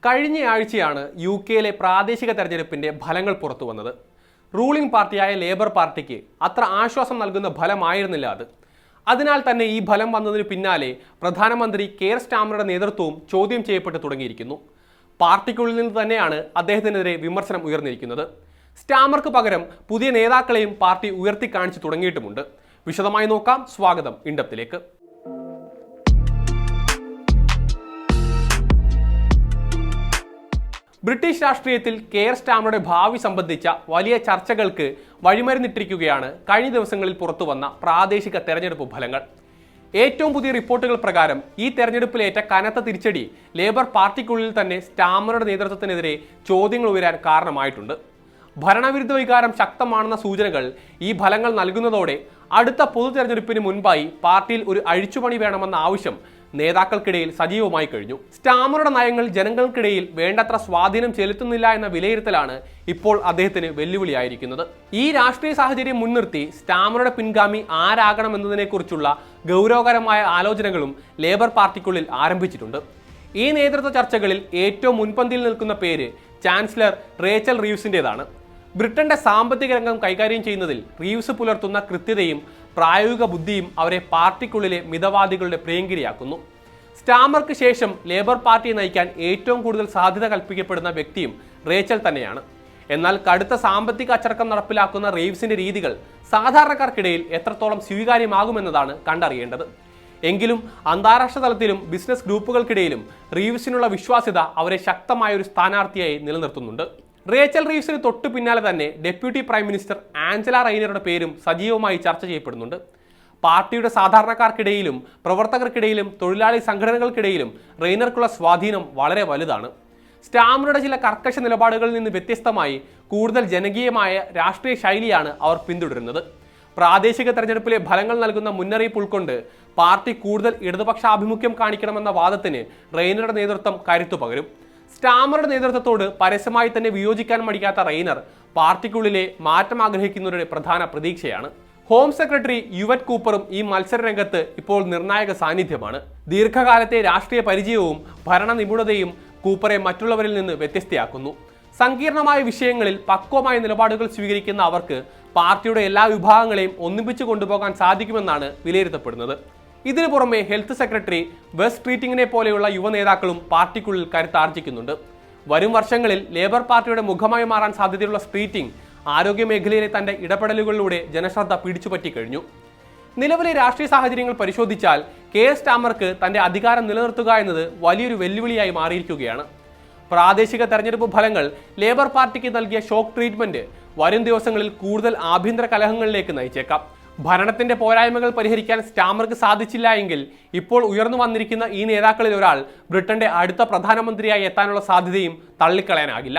കഴിഞ്ഞയാഴ്ചയാണ് യുകെയിലെ പ്രാദേശിക തെരഞ്ഞെടുപ്പിന്റെ ഫലങ്ങൾ പുറത്തുവന്നത്. റൂളിംഗ് പാർട്ടിയായ ലേബർ പാർട്ടിക്ക് അത്ര ആശ്വാസം നൽകുന്ന ഫലമായിരുന്നില്ല അത്. അതിനാൽ തന്നെ ഈ ഫലം വന്നതിന് പിന്നാലെ പ്രധാനമന്ത്രി കെയർ സ്റ്റാമറുടെ നേതൃത്വവും ചോദ്യം ചെയ്യപ്പെട്ടു തുടങ്ങിയിരിക്കുന്നു. പാർട്ടിക്കുള്ളിൽ നിന്ന് തന്നെയാണ് അദ്ദേഹത്തിനെതിരെ വിമർശനം ഉയർന്നിരിക്കുന്നത്. സ്റ്റാമർക്ക് പകരം പുതിയ നേതാക്കളെയും പാർട്ടി ഉയർത്തി കാണിച്ചു തുടങ്ങിയിട്ടുമുണ്ട്. വിശദമായി നോക്കാം. സ്വാഗതം ഇൻഡെപ്തിലേക്ക്. ബ്രിട്ടീഷ് രാഷ്ട്രീയത്തിൽ കെയർ സ്റ്റാമറുടെ ഭാവി സംബന്ധിച്ച വലിയ ചർച്ചകൾക്ക് വഴിമരുന്നിട്ടിരിക്കുകയാണ് കഴിഞ്ഞ ദിവസങ്ങളിൽ പുറത്തുവന്ന പ്രാദേശിക തെരഞ്ഞെടുപ്പ് ഫലങ്ങൾ. ഏറ്റവും പുതിയ റിപ്പോർട്ടുകൾ പ്രകാരം ഈ തെരഞ്ഞെടുപ്പിലേറ്റ കനത്ത തിരിച്ചടി ലേബർ പാർട്ടിക്കുള്ളിൽ തന്നെ സ്റ്റാമറുടെ നേതൃത്വത്തിനെതിരെ ചോദ്യങ്ങൾ ഉയരാൻ കാരണമായിട്ടുണ്ട്. ഭരണവിരുദ്ധ വികാരം ശക്തമാണെന്ന സൂചനകൾ ഈ ഫലങ്ങൾ നൽകുന്നതോടെ അടുത്ത പൊതു തെരഞ്ഞെടുപ്പിന് മുൻപായി പാർട്ടിയിൽ ഒരു അഴിച്ചുപണി വേണമെന്ന ആവശ്യം നേതാക്കൾക്കിടയിൽ സജീവമായി കഴിഞ്ഞു. സ്റ്റാമറുടെ നയങ്ങൾ ജനങ്ങൾക്കിടയിൽ വേണ്ടത്ര സ്വാധീനം ചെലുത്തുന്നില്ല എന്ന വിലയിരുത്തലാണ് ഇപ്പോൾ അദ്ദേഹത്തിന് വെല്ലുവിളിയായിരിക്കുന്നത്. ഈ രാഷ്ട്രീയ സാഹചര്യം മുൻനിർത്തി സ്റ്റാമറുടെ പിൻഗാമി ആരാകണമെന്നതിനെക്കുറിച്ചുള്ള ഗൗരവകരമായ ആലോചനകളും ലേബർ പാർട്ടിക്കുള്ളിൽ ആരംഭിച്ചിട്ടുണ്ട്. ഈ നേതൃത്വ ചർച്ചകളിൽ ഏറ്റവും മുൻപന്തിയിൽ നിൽക്കുന്ന പേര് ചാൻസലർ റേച്ചൽ റീവ്സിൻ്റെതാണ്. ബ്രിട്ടന്റെ സാമ്പത്തിക രംഗം കൈകാര്യം ചെയ്യുന്നതിൽ റീവ്സ് പുലർത്തുന്ന കൃത്യതയും പ്രായോഗിക ബുദ്ധിയും അവരെ പാർട്ടിക്കുള്ളിലെ മിതവാദികളുടെ പ്രിയങ്കരിയാക്കുന്നു. സ്റ്റാമർക്ക് ശേഷം ലേബർ പാർട്ടിയെ നയിക്കാൻ ഏറ്റവും കൂടുതൽ സാധ്യത കൽപ്പിക്കപ്പെടുന്ന വ്യക്തിയും റേച്ചൽ തന്നെയാണ്. എന്നാൽ കടുത്ത സാമ്പത്തിക അച്ചടക്കം നടപ്പിലാക്കുന്ന റീവ്സിന്റെ രീതികൾ സാധാരണക്കാർക്കിടയിൽ എത്രത്തോളം സ്വീകാര്യമാകുമെന്നതാണ് കണ്ടറിയേണ്ടത്. എങ്കിലും അന്താരാഷ്ട്ര തലത്തിലും ബിസിനസ് ഗ്രൂപ്പുകൾക്കിടയിലും റീവ്സിനുള്ള വിശ്വാസ്യത അവരെ ശക്തമായ ഒരു സ്ഥാനാർത്ഥിയായി നിലനിർത്തുന്നുണ്ട്. റേച്ചൽ റീവ്സിന് തൊട്ടു പിന്നാലെ തന്നെ ഡെപ്യൂട്ടി പ്രൈം മിനിസ്റ്റർ ആഞ്ചല റൈനറുടെ പേരും സജീവമായി ചർച്ച ചെയ്യപ്പെടുന്നുണ്ട്. പാർട്ടിയുടെ സാധാരണക്കാർക്കിടയിലും പ്രവർത്തകർക്കിടയിലും തൊഴിലാളി സംഘടനകൾക്കിടയിലും റൈനർക്കുള്ള സ്വാധീനം വളരെ വലുതാണ്. സ്റ്റാമറുടെ ചില കർക്കശ നിലപാടുകളിൽ നിന്ന് വ്യത്യസ്തമായി കൂടുതൽ ജനകീയമായ രാഷ്ട്രീയ ശൈലിയാണ് അവർ പിന്തുടരുന്നത്. പ്രാദേശിക തെരഞ്ഞെടുപ്പിലെ ഫലങ്ങൾ നൽകുന്ന മുന്നറിയിപ്പ് ഉൾക്കൊണ്ട് പാർട്ടി കൂടുതൽ ഇടതുപക്ഷാഭിമുഖ്യം കാണിക്കണമെന്ന വാദത്തിന് റൈനറുടെ നേതൃത്വം കരുത്തു പകരും. സ്റ്റാമറുടെ നേതൃത്വത്തോട് പരസ്യമായി തന്നെ വിയോജിക്കാൻ മടിക്കാത്ത റൈനർ പാർട്ടിക്കുള്ളിലെ മാറ്റം ആഗ്രഹിക്കുന്നവരുടെ പ്രധാന പ്രതീക്ഷയാണ്. ഹോം സെക്രട്ടറി യുവറ്റ് കൂപ്പറും ഈ മത്സര രംഗത്ത് ഇപ്പോൾ നിർണായക സാന്നിധ്യമാണ്. ദീർഘകാലത്തെ രാഷ്ട്രീയ പരിചയവും ഭരണ നിപുണതയും കൂപ്പറെ മറ്റുള്ളവരിൽ നിന്ന് വ്യത്യസ്തയാക്കുന്നു. സങ്കീർണമായ വിഷയങ്ങളിൽ പക്വമായ നിലപാടുകൾ സ്വീകരിക്കുന്ന അവർക്ക് പാർട്ടിയുടെ എല്ലാ വിഭാഗങ്ങളെയും ഒന്നിപ്പിച്ചു കൊണ്ടുപോകാൻ സാധിക്കുമെന്നാണ് വിലയിരുത്തപ്പെടുന്നത്. ഇതിനു പുറമെ ഹെൽത്ത് സെക്രട്ടറി വെസ്റ്റ് ട്രീറ്റിങ്ങിനെ പോലെയുള്ള യുവ നേതാക്കളും പാർട്ടിക്കുള്ളിൽ കരുത്താർജിക്കുന്നുണ്ട്. വരും വർഷങ്ങളിൽ ലേബർ പാർട്ടിയുടെ മുഖമായി മാറാൻ സാധ്യതയുള്ള സ്ട്രീറ്റിംഗ് ആരോഗ്യ മേഖലയിലെ തന്റെ ഇടപെടലുകളിലൂടെ ജനശ്രദ്ധ പിടിച്ചുപറ്റി കഴിഞ്ഞു. നിലവിലെ രാഷ്ട്രീയ സാഹചര്യങ്ങൾ പരിശോധിച്ചാൽ കെയർ സ്റ്റാമർക്ക് തന്റെ അധികാരം നിലനിർത്തുക എന്നത് വലിയൊരു വെല്ലുവിളിയായി മാറിയിരിക്കുകയാണ്. പ്രാദേശിക തെരഞ്ഞെടുപ്പ് ഫലങ്ങൾ ലേബർ പാർട്ടിക്ക് നൽകിയ ഷോക്ക് ട്രീറ്റ്മെന്റ് വരും ദിവസങ്ങളിൽ കൂടുതൽ ആഭ്യന്തര കലഹങ്ങളിലേക്ക് നയിച്ചേക്കാം. ഭരണത്തിന്റെ പോരായ്മകൾ പരിഹരിക്കാൻ സ്റ്റാമർക്ക് സാധിച്ചില്ല എങ്കിൽ ഇപ്പോൾ ഉയർന്നു വന്നിരിക്കുന്ന ഈ നേതാക്കളിൽ ഒരാൾ ബ്രിട്ടന്റെ അടുത്ത പ്രധാനമന്ത്രിയായി എത്താനുള്ള സാധ്യതയും തള്ളിക്കളയാനാകില്ല.